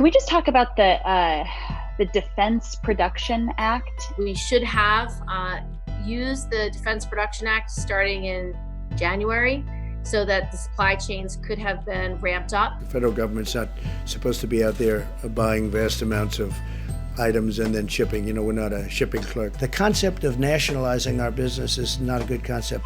Can we just talk about the Defense Production Act? We should have used the Defense Production Act starting in January so that the supply chains could have been ramped up. The federal government's not supposed to be out there buying vast amounts of items and then shipping. You know, we're not a shipping clerk. The concept of nationalizing our business is not a good concept.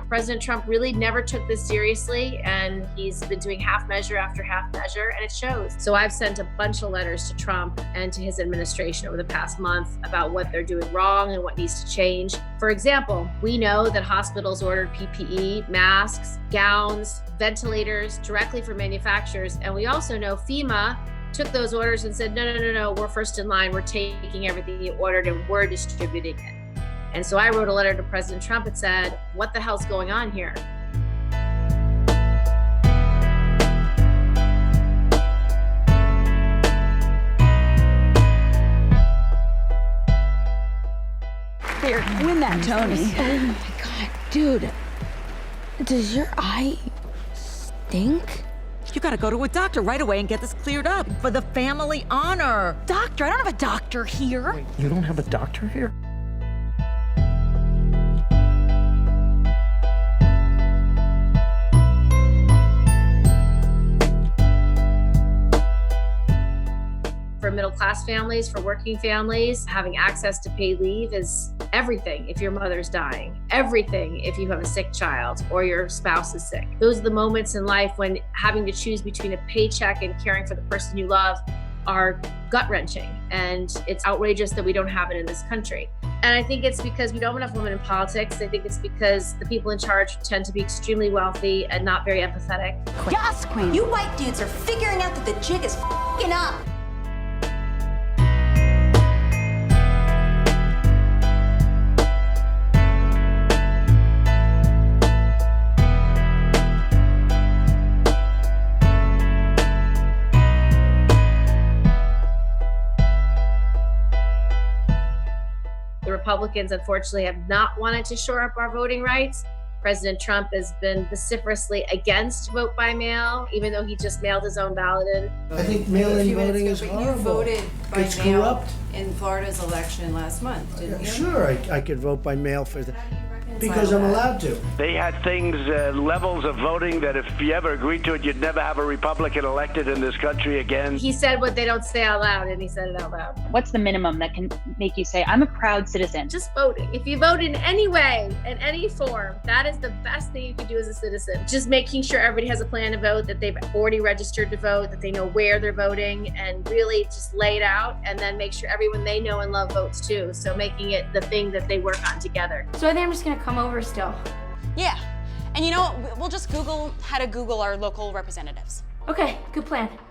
President Trump really never took this seriously, and he's been doing half measure after half measure, and it shows. So I've sent a bunch of letters to Trump and to his administration over the past month about what they're doing wrong and what needs to change. For example, we know that hospitals ordered PPE, masks, gowns, ventilators directly from manufacturers, and we also know FEMA took those orders and said, no, we're first in line, we're taking everything you ordered and we're distributing it. And so I wrote a letter to President Trump and said, what the hell's going on here? Here, win that, Tony. Oh my God, dude. Does your eye stink? You gotta go to a doctor right away and get this cleared up for the family honor. Doctor? I don't have a doctor here. Wait, you don't have a doctor here? For middle-class families, for working families, having access to paid leave is everything if your mother's dying, everything if you have a sick child or your spouse is sick. Those are the moments in life when having to choose between a paycheck and caring for the person you love are gut-wrenching, and it's outrageous that we don't have it in this country. And I think it's because we don't have enough women in politics. I think it's because the people in charge tend to be extremely wealthy and not very empathetic. Yes, Queen. You white dudes are figuring out that the jig is f***ing up. The Republicans, unfortunately, have not wanted to shore up our voting rights. President Trump has been vociferously against vote by mail, even though he just mailed his own ballot in. I think mail-in voting is horrible. You voted by It's mail corrupt. in Florida's election last month, didn't you? Sure, I could vote by mail for that. reconcile Because I'm that? allowed to. They had things, levels of voting that if you ever agreed to it, you'd never have a Republican elected in this country again. He said what they don't say out loud, and he said it out loud. What's the minimum that can make you say, I'm a proud citizen? Just voting. If you vote in any way, in any form, that is the best thing you can do as a citizen. Just making sure everybody has a plan to vote, that they've already registered to vote, that they know where they're voting, and really just lay it out, and then make sure everyone they know and love votes too. So making it the thing that they work on together. So I think I'm just gonna come over still. Yeah, and you know what? We'll just Google how to Google our local representatives. Okay, good plan.